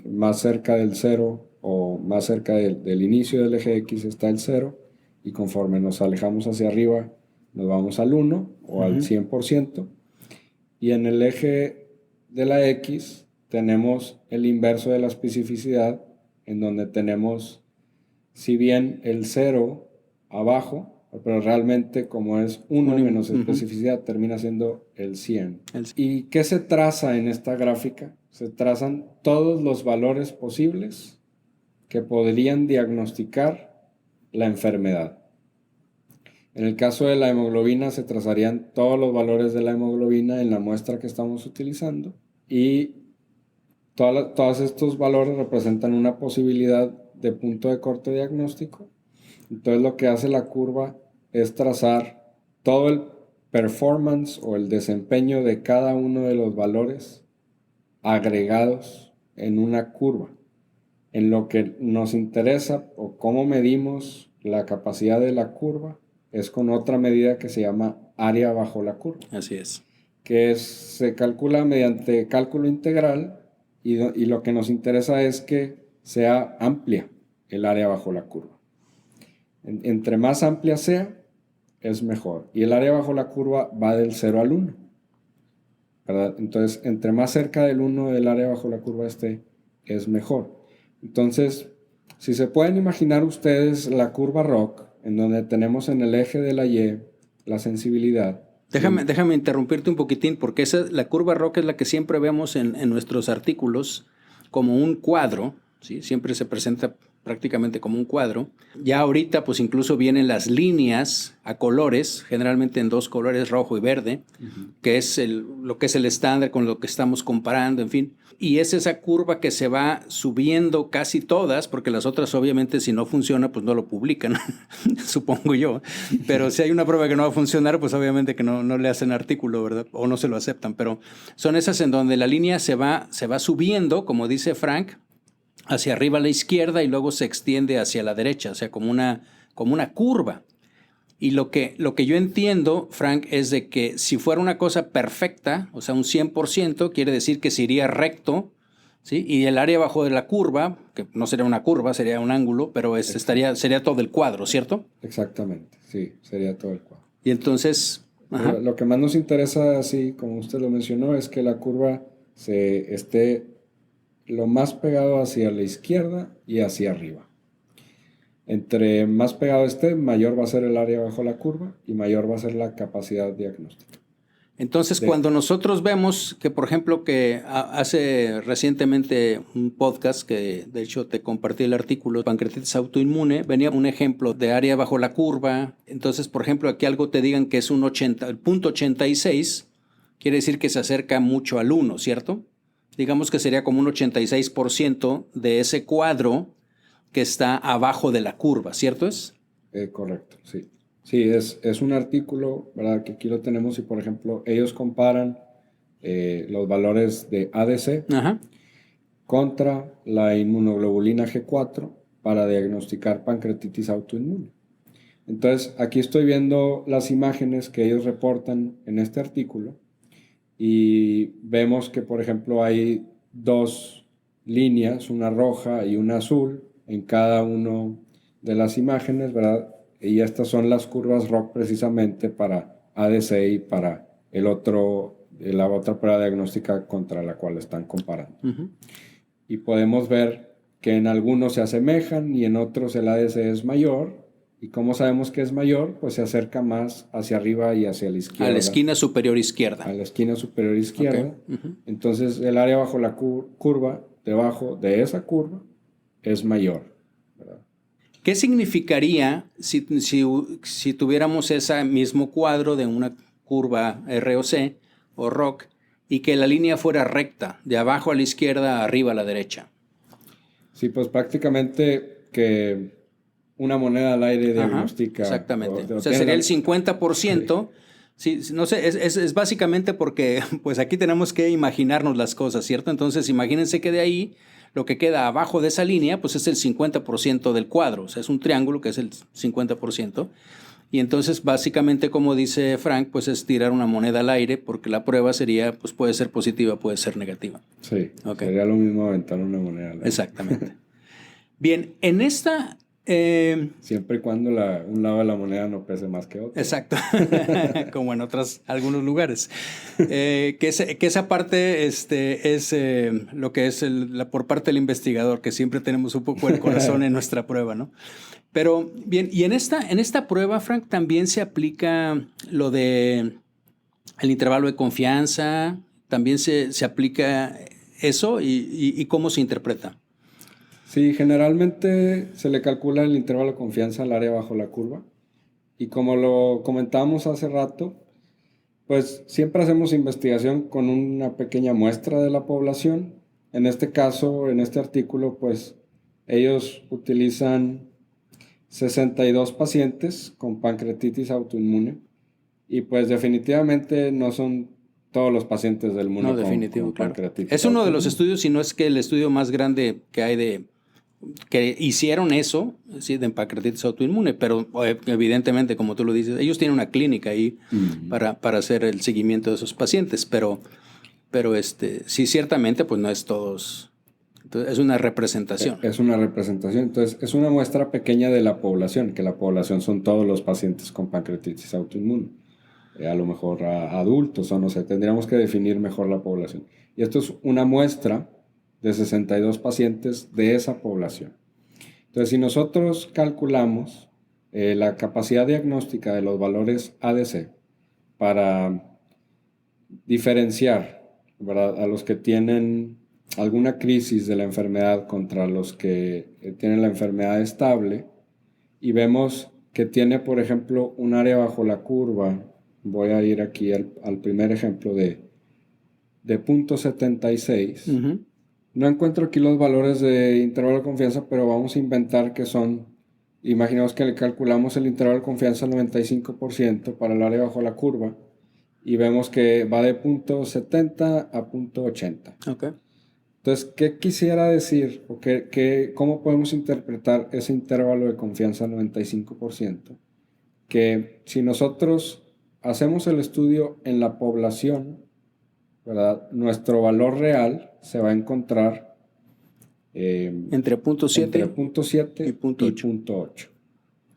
[SPEAKER 2] más cerca del 0 o más cerca del inicio del eje X está el 0, y conforme nos alejamos hacia arriba nos vamos al 1 o al 100%, y en el eje de la X tenemos el inverso de la especificidad, en donde tenemos, si bien el 0 abajo, pero realmente como es 1 menos especificidad, termina siendo el 100. ¿Y qué se traza en esta gráfica? Se trazan todos los valores posibles que podrían diagnosticar la enfermedad. En el caso de la hemoglobina se trazarían todos los valores de la hemoglobina en la muestra que estamos utilizando, y todos estos valores representan una posibilidad de punto de corte diagnóstico. Entonces lo que hace la curva es trazar todo el performance o el desempeño de cada uno de los valores agregados en una curva. En lo que nos interesa o cómo medimos la capacidad de la curva es con otra medida que se llama área bajo la curva.
[SPEAKER 1] Así es.
[SPEAKER 2] Que se calcula mediante cálculo integral, y lo que nos interesa es que sea amplia el área bajo la curva. Entre más amplia sea, es mejor. Y el área bajo la curva va del 0 al 1, ¿verdad? Entonces, entre más cerca del 1 del área bajo la curva esté, es mejor. Entonces, si se pueden imaginar ustedes la curva ROC, en donde tenemos en el eje de la Y la sensibilidad.
[SPEAKER 1] Déjame interrumpirte un poquitín, porque la curva ROC es la que siempre vemos en nuestros artículos como un cuadro, ¿sí? Siempre se presenta prácticamente como un cuadro. Ya ahorita pues incluso vienen las líneas a colores, generalmente en dos colores, rojo y verde, que es lo que es el estándar con lo que estamos comparando, en fin. Y es esa curva que se va subiendo casi todas, porque las otras obviamente si no funciona pues no lo publican, supongo yo. Pero si hay una prueba que no va a funcionar, pues obviamente que no le hacen artículo, ¿verdad? O no se lo aceptan. Pero son esas en donde la línea se va subiendo, como dice Frank, hacia arriba a la izquierda y luego se extiende hacia la derecha, o sea, como una curva. Y lo que yo entiendo, Frank, es de que si fuera una cosa perfecta, o sea, un 100%, quiere decir que se iría recto, ¿sí? Y el área abajo de la curva, que no sería una curva, sería un ángulo, pero sería todo el cuadro, ¿cierto?
[SPEAKER 2] Exactamente, sí, sería todo el cuadro.
[SPEAKER 1] Y entonces...
[SPEAKER 2] Lo que más nos interesa, así como usted lo mencionó, es que la curva esté lo más pegado hacia la izquierda y hacia arriba. Entre más pegado esté, mayor va a ser el área bajo la curva y mayor va a ser la capacidad diagnóstica.
[SPEAKER 1] Entonces, cuando nosotros vemos que, por ejemplo, que hace recientemente un podcast que, de hecho, te compartí el artículo, pancreatitis autoinmune, venía un ejemplo de área bajo la curva. Entonces, por ejemplo, aquí algo te digan que es un 80, el punto 86, quiere decir que se acerca mucho al 1, ¿cierto? Digamos que sería como un 86% de ese cuadro que está abajo de la curva, ¿cierto es?
[SPEAKER 2] Correcto, sí. Sí, es un artículo, ¿verdad? Que aquí lo tenemos y, por ejemplo, ellos comparan los valores de ADC
[SPEAKER 1] Ajá.
[SPEAKER 2] contra la inmunoglobulina G4 para diagnosticar pancreatitis autoinmune. Entonces, aquí estoy viendo las imágenes que ellos reportan en este artículo y vemos que, por ejemplo, hay dos líneas, una roja y una azul, en cada una de las imágenes, ¿verdad? Y estas son las curvas ROC precisamente para ADC y para la otra prueba diagnóstica contra la cual están comparando.
[SPEAKER 1] Uh-huh.
[SPEAKER 2] Y podemos ver que en algunos se asemejan y en otros el ADC es mayor. ¿Y cómo sabemos que es mayor? Pues se acerca más hacia arriba y hacia la izquierda.
[SPEAKER 1] A la esquina superior izquierda.
[SPEAKER 2] A la esquina superior izquierda.
[SPEAKER 1] Okay. Uh-huh.
[SPEAKER 2] Entonces el área bajo la curva, debajo de esa curva, es mayor, ¿verdad?
[SPEAKER 1] ¿Qué significaría si tuviéramos ese mismo cuadro de una curva ROC o ROC y que la línea fuera recta, de abajo a la izquierda, arriba a la derecha?
[SPEAKER 2] Sí, pues prácticamente que una moneda al aire diagnostica.
[SPEAKER 1] Ajá, exactamente. O sea, sería el 50%. Sí, no sé, es básicamente porque pues aquí tenemos que imaginarnos las cosas, ¿cierto? Entonces, imagínense que de ahí lo que queda abajo de esa línea, pues es el 50% del cuadro. O sea, es un triángulo que es el 50%. Y entonces, básicamente, como dice Frank, pues es tirar una moneda al aire porque la prueba sería, pues puede ser positiva, puede ser negativa.
[SPEAKER 2] Sí, okay. Sería lo mismo aventar una moneda al aire.
[SPEAKER 1] Exactamente. Bien, en esta...
[SPEAKER 2] siempre y cuando un lado de la moneda no pese más que otro.
[SPEAKER 1] Exacto, como en algunos lugares. Que esa parte es lo que es por parte del investigador, que siempre tenemos un poco el corazón en nuestra prueba, ¿no? Pero bien, y en esta prueba, Frank, también se aplica lo de el intervalo de confianza, también se aplica eso y cómo se interpreta.
[SPEAKER 2] Sí, generalmente se le calcula el intervalo de confianza al área bajo la curva. Y como lo comentábamos hace rato, pues siempre hacemos investigación con una pequeña muestra de la población. En este caso, en este artículo, pues ellos utilizan 62 pacientes con pancreatitis autoinmune. Y pues definitivamente no son todos los pacientes del mundo
[SPEAKER 1] con
[SPEAKER 2] claro.
[SPEAKER 1] pancreatitis. Es uno de los estudios, si no es que el estudio más grande que hay que hicieron eso, sí, de pancreatitis autoinmune, pero evidentemente, como tú lo dices, ellos tienen una clínica ahí para hacer el seguimiento de esos pacientes, pero sí, ciertamente, pues no es todos. Entonces, es una representación.
[SPEAKER 2] Es una representación. Entonces, es una muestra pequeña de la población, que la población son todos los pacientes con pancreatitis autoinmune. A lo mejor adultos o no sé, tendríamos que definir mejor la población. Y esto es una muestra de 62 pacientes de esa población. Entonces, si nosotros calculamos la capacidad diagnóstica de los valores ADC para diferenciar, ¿verdad?, a los que tienen alguna crisis de la enfermedad contra los que tienen la enfermedad estable, y vemos que tiene, por ejemplo, un área bajo la curva, voy a ir aquí al primer ejemplo de 0.76. Uh-huh. No encuentro aquí los valores de intervalo de confianza, pero vamos a inventar que son, imaginemos que le calculamos el intervalo de confianza al 95% para el área bajo la curva y vemos que va de 0.70 a 0.80.
[SPEAKER 1] Okay.
[SPEAKER 2] Entonces, ¿qué quisiera decir? O ¿cómo podemos interpretar ese intervalo de confianza al 95%? Que si nosotros hacemos el estudio en la población, ¿verdad?, nuestro valor real se va a encontrar
[SPEAKER 1] entre 0.7
[SPEAKER 2] y 0.8.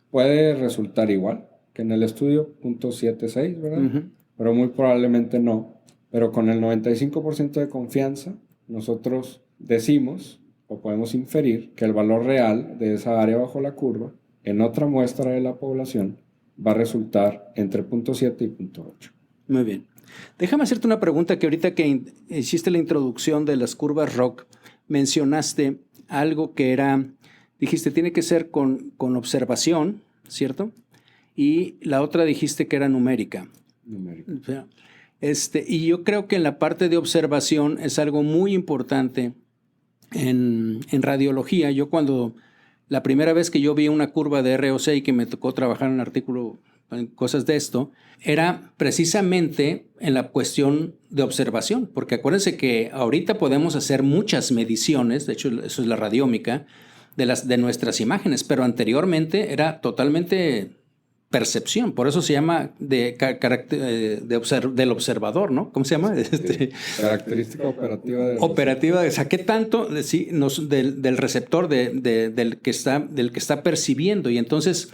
[SPEAKER 2] Puede resultar igual que en el estudio 0.76, ¿verdad? Uh-huh. Pero muy probablemente no. Pero con el 95% de confianza, nosotros decimos o podemos inferir que el valor real de esa área bajo la curva en otra muestra de la población va a resultar entre 0.7 y 0.8.
[SPEAKER 1] Muy bien. Déjame hacerte una pregunta que ahorita que hiciste la introducción de las curvas ROC, mencionaste algo que era, dijiste, tiene que ser con observación, ¿cierto? Y la otra dijiste que era numérica.
[SPEAKER 2] Numérica.
[SPEAKER 1] O sea, y yo creo que en la parte de observación es algo muy importante en radiología. Yo cuando la primera vez que yo vi una curva de ROC y que me tocó trabajar en un artículo, en cosas de esto, era precisamente en la cuestión de observación, porque acuérdense que ahorita podemos hacer muchas mediciones, de hecho eso es la radiómica, de nuestras imágenes, pero anteriormente era totalmente percepción, por eso se llama del observador, ¿no? ¿Cómo se llama?
[SPEAKER 2] Característica operativa.
[SPEAKER 1] Operativa, o sea, ¿qué tanto del receptor del que está percibiendo? Y entonces,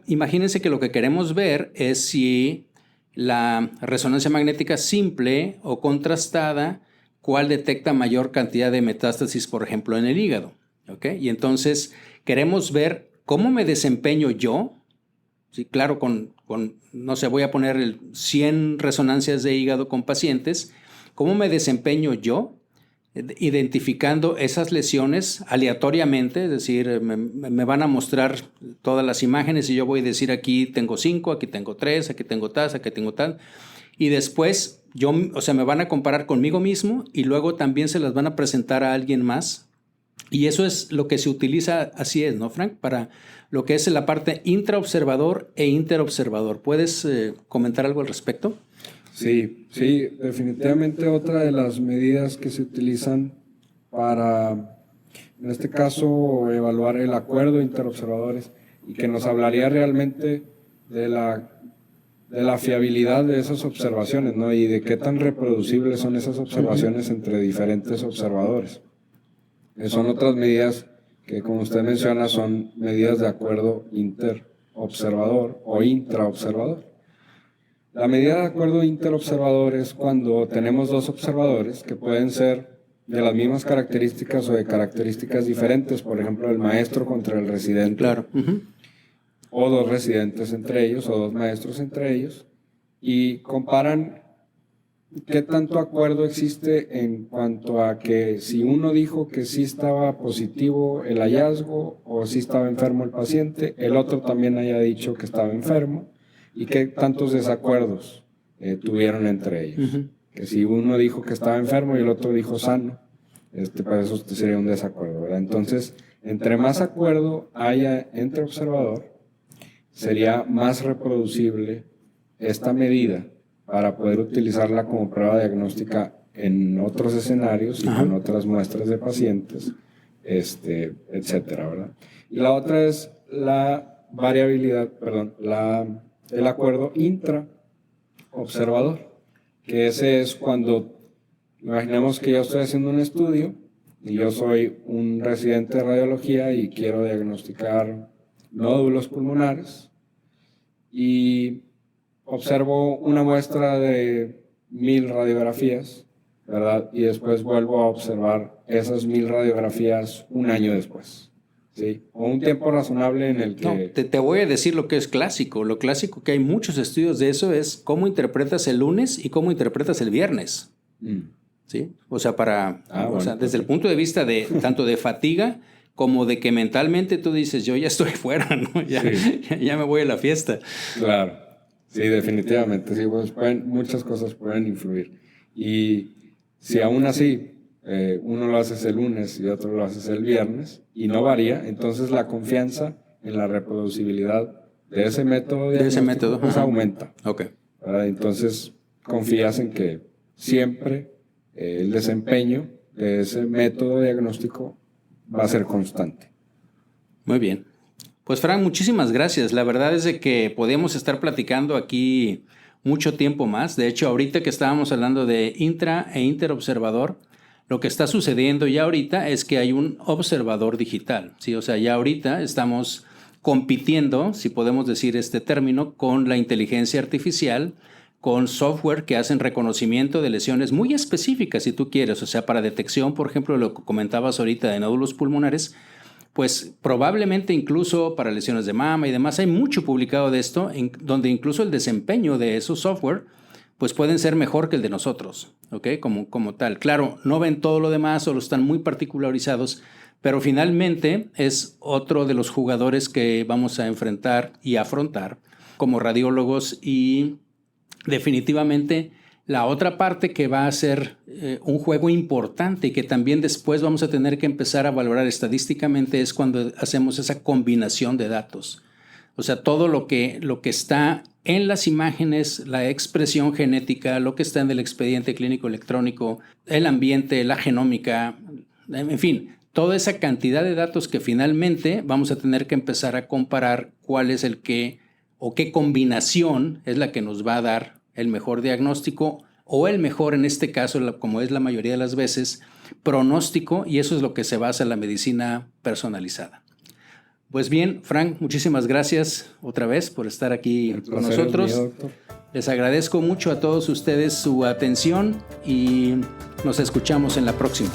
[SPEAKER 1] imagínense que lo que queremos ver es si la resonancia magnética simple o contrastada, cuál detecta mayor cantidad de metástasis, por ejemplo, en el hígado, ¿ok? Y entonces queremos ver cómo me desempeño yo. Sí, claro, no sé, voy a poner 100 resonancias de hígado con pacientes. ¿Cómo me desempeño yo identificando esas lesiones aleatoriamente? Es decir, me van a mostrar todas las imágenes y yo voy a decir aquí tengo 5, aquí tengo 3, aquí tengo tal, aquí tengo tal. Y después me van a comparar conmigo mismo y luego también se las van a presentar a alguien más. Y eso es lo que se utiliza, así es, ¿no, Frank? Para lo que es la parte intraobservador e interobservador. ¿Puedes comentar algo al respecto?
[SPEAKER 2] Sí, definitivamente otra de las medidas que se utilizan para, en este caso, evaluar el acuerdo interobservadores y que nos hablaría realmente de la fiabilidad de esas observaciones, ¿no? Y de qué tan reproducibles son esas observaciones entre diferentes observadores. Son otras medidas que, como usted menciona, son medidas de acuerdo interobservador o intraobservador. La medida de acuerdo interobservador es cuando tenemos dos observadores que pueden ser de las mismas características o de características diferentes, por ejemplo, el maestro contra el residente.
[SPEAKER 1] Claro.
[SPEAKER 2] O dos residentes entre ellos, o dos maestros entre ellos, y comparan qué tanto acuerdo existe en cuanto a que si uno dijo que sí estaba positivo el hallazgo o sí estaba enfermo el paciente, el otro también haya dicho que estaba enfermo, y qué tantos desacuerdos tuvieron entre ellos. Que si uno dijo que estaba enfermo y el otro dijo sano, para eso sería un desacuerdo, ¿verdad? Entonces, entre más acuerdo haya entre observador, sería más reproducible esta medida para poder utilizarla como prueba diagnóstica en otros escenarios y con otras muestras de pacientes, etcétera, ¿verdad? Y la otra es la variabilidad, el acuerdo intraobservador, que ese es cuando, imaginemos que yo estoy haciendo un estudio y yo soy un residente de radiología y quiero diagnosticar nódulos pulmonares y observo una muestra de 1000 radiografías, ¿verdad? Y después vuelvo a observar esas 1000 radiografías un año después, ¿sí? O un tiempo razonable en el que...
[SPEAKER 1] No, te voy a decir lo que es clásico. Lo clásico, que hay muchos estudios de eso, es cómo interpretas el lunes y cómo interpretas el viernes. ¿Sí? O sea, desde el punto de vista de tanto de fatiga como de que mentalmente tú dices, yo ya estoy fuera, ¿no? Ya me voy a la fiesta.
[SPEAKER 2] Claro. Sí, definitivamente, sí, pues muchas cosas pueden influir. Y si aún así uno lo haces el lunes y otro lo haces el viernes y no varía, entonces la confianza en la reproducibilidad de ese método pues aumenta.
[SPEAKER 1] Okay.
[SPEAKER 2] Entonces confías en que siempre el desempeño de ese método diagnóstico va a ser constante.
[SPEAKER 1] Muy bien. Pues Frank, muchísimas gracias. La verdad es de que podemos estar platicando aquí mucho tiempo más. De hecho, ahorita que estábamos hablando de intra e interobservador, lo que está sucediendo ya ahorita es que hay un observador digital, ¿sí? O sea, ya ahorita estamos compitiendo, si podemos decir este término, con la inteligencia artificial, con software que hacen reconocimiento de lesiones muy específicas, si tú quieres. O sea, para detección, por ejemplo, lo que comentabas ahorita de nódulos pulmonares, pues probablemente incluso para lesiones de mama y demás, hay mucho publicado de esto, donde incluso el desempeño de esos software pues pueden ser mejor que el de nosotros, ¿ok? Como tal. Claro, no ven todo lo demás o lo están muy particularizados, pero finalmente es otro de los jugadores que vamos a enfrentar y afrontar como radiólogos, y definitivamente la otra parte que va a ser un juego importante y que también después vamos a tener que empezar a valorar estadísticamente es cuando hacemos esa combinación de datos. O sea, todo lo que está en las imágenes, la expresión genética, lo que está en el expediente clínico electrónico, el ambiente, la genómica, en fin, toda esa cantidad de datos que finalmente vamos a tener que empezar a comparar cuál es el que o qué combinación es la que nos va a dar el mejor diagnóstico o el mejor, en este caso, como es la mayoría de las veces, pronóstico, y eso es lo que se basa en la medicina personalizada. Pues bien, Frank, muchísimas gracias otra vez por estar aquí con nosotros. Les agradezco mucho a todos ustedes su atención y nos escuchamos en la próxima.